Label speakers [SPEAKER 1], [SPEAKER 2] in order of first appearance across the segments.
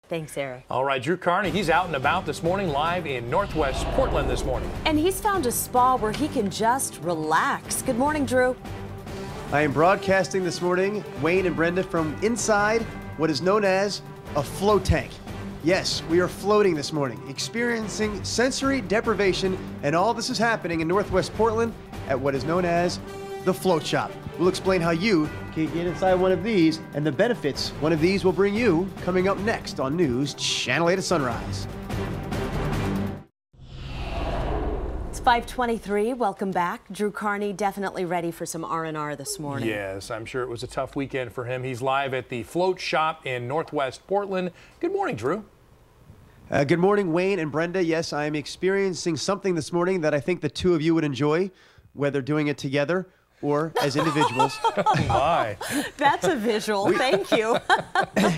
[SPEAKER 1] Thanks, Eric.
[SPEAKER 2] All right, Drew Carney, he's out and about this morning, live in Northwest Portland this morning.
[SPEAKER 1] And he's found a spa where he can just relax. Good morning, Drew.
[SPEAKER 3] I am broadcasting this morning, Wayne and Brenda, from inside what is known as a float tank. Yes, we are floating this morning, experiencing sensory deprivation, and all this is happening in Northwest Portland at what is known as the Float Shoppe. We'll explain how you can get inside one of these and the benefits one of these will bring you coming up next on News Channel 8 at Sunrise.
[SPEAKER 1] It's 5:23. Welcome back. Drew Carney definitely ready for some R&R this morning.
[SPEAKER 2] Yes, I'm sure it was a tough weekend for him. He's live at the Float Shoppe in Northwest Portland. Good morning, Drew.
[SPEAKER 3] Good morning, Wayne and Brenda. Yes, I am experiencing something this morning that I think the two of you would enjoy, whether doing it together or as individuals.
[SPEAKER 2] Oh my.
[SPEAKER 1] That's a visual. Thank you.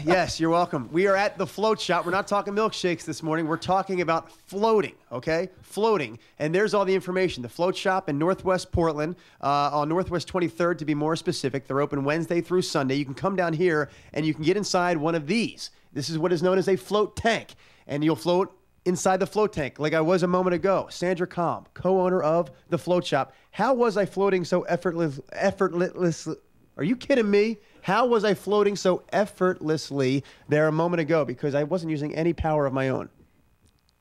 [SPEAKER 3] Yes, you're welcome. We are at the Float Shoppe. We're not talking milkshakes this morning. We're talking about floating, okay? Floating. And there's all the information. The Float Shoppe in Northwest Portland, on Northwest 23rd to be more specific. They're open Wednesday through Sunday. You can come down here and you can get inside one of these. This is what is known as a float tank. And you'll float inside the float tank like I was a moment ago. Sandra, co-owner of the Float Shoppe. How was I floating so effortlessly? Are you kidding me? How was I floating so effortlessly there a moment ago? Because I wasn't using any power of my own.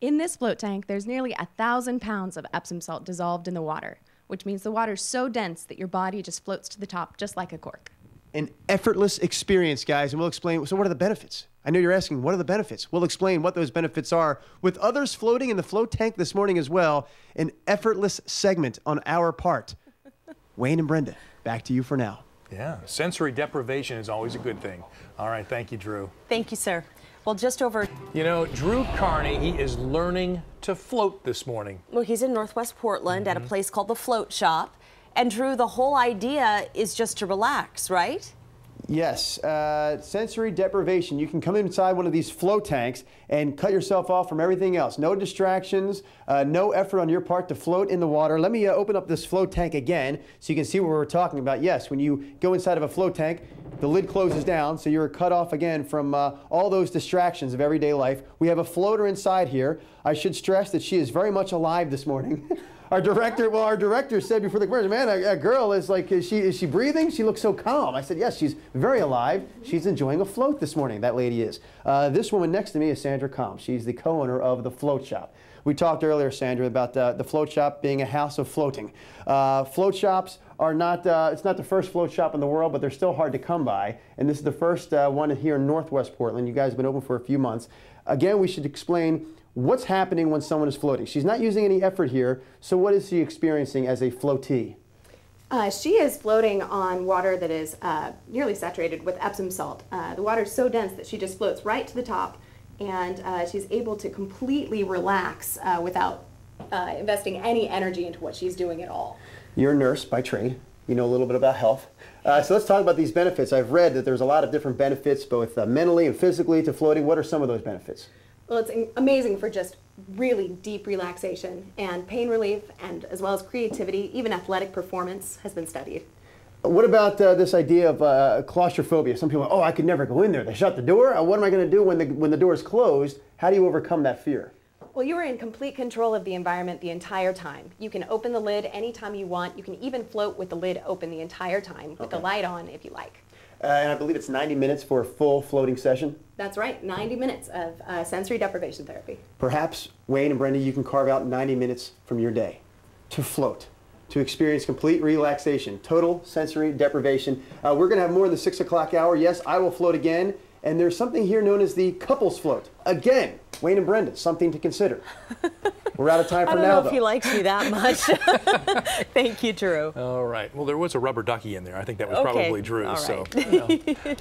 [SPEAKER 4] In this float tank, there's nearly 1,000 pounds of Epsom salt dissolved in the water, which means the water's so dense that your body just floats to the top just like a cork.
[SPEAKER 3] An effortless experience, guys, and we'll explain. So what are the benefits? I know you're asking, what are the benefits? We'll explain what those benefits are with others floating in the float tank this morning as well. An effortless segment on our part. Wayne and Brenda, back to you for now.
[SPEAKER 2] Yeah, sensory deprivation is always a good thing. All right, thank you, Drew.
[SPEAKER 1] Thank you, sir. Well, just over.
[SPEAKER 2] You know, Drew Carney, he is learning to float this morning.
[SPEAKER 1] Well, he's in Northwest Portland at a place called the Float Shoppe. And Drew, the whole idea is just to relax, right?
[SPEAKER 3] Yes, sensory deprivation. You can come inside one of these float tanks and cut yourself off from everything else. No distractions, no effort on your part to float in the water. Let me open up this float tank again so you can see what we're talking about. Yes, when you go inside of a float tank, the lid closes down, so you're cut off again from all those distractions of everyday life. We have a floater inside here. I should stress that she is very much alive this morning. Our director said before the commercial, man, a girl is like, is she breathing? She looks so calm. I said, yes, she's very alive. She's enjoying a float this morning, that lady is. This woman next to me is Sandra. She's the co-owner of the Float Shoppe. We talked earlier, Sandra, about the Float Shoppe being a house of floating. Float shops are not, it's not the first float shop in the world, but they're still hard to come by. And this is the first one here in Northwest Portland. You guys have been open for a few months. Again, we should explain what's happening when someone is floating. She's not using any effort here, so what is she experiencing as a floatee?
[SPEAKER 4] She is floating on water that is nearly saturated with Epsom salt. The water is so dense that she just floats right to the top, and she's able to completely relax without investing any energy into what she's doing at all.
[SPEAKER 3] You're a nurse by trade. You know a little bit about health. So let's talk about these benefits. I've read that there's a lot of different benefits, both mentally and physically, to floating. What are some of those benefits?
[SPEAKER 4] Well, it's amazing for just really deep relaxation and pain relief, and as well as creativity. Even athletic performance has been studied.
[SPEAKER 3] What about this idea of claustrophobia? Some people are, oh, I could never go in there. They shut the door. What am I going to do when the door is closed? How do you overcome that fear?
[SPEAKER 4] Well, you are in complete control of the environment the entire time. You can open the lid anytime you want. You can even float with the lid open the entire time with the light on if you like.
[SPEAKER 3] And I believe it's 90 minutes for a full floating session?
[SPEAKER 4] That's right, 90 minutes of sensory deprivation therapy.
[SPEAKER 3] Perhaps, Wayne and Brenda, you can carve out 90 minutes from your day to float, to experience complete relaxation, total sensory deprivation. We're going to have more in the 6 o'clock hour. Yes, I will float again. And there's something here known as the couples float. Again, Wayne and Brenda, something to consider. We're out of time for now, though.
[SPEAKER 1] I don't know if he likes me that much. Thank you, Drew.
[SPEAKER 2] All right. Well, there was a rubber ducky in there. I think that was probably Drew.
[SPEAKER 1] All right.
[SPEAKER 2] So, you know.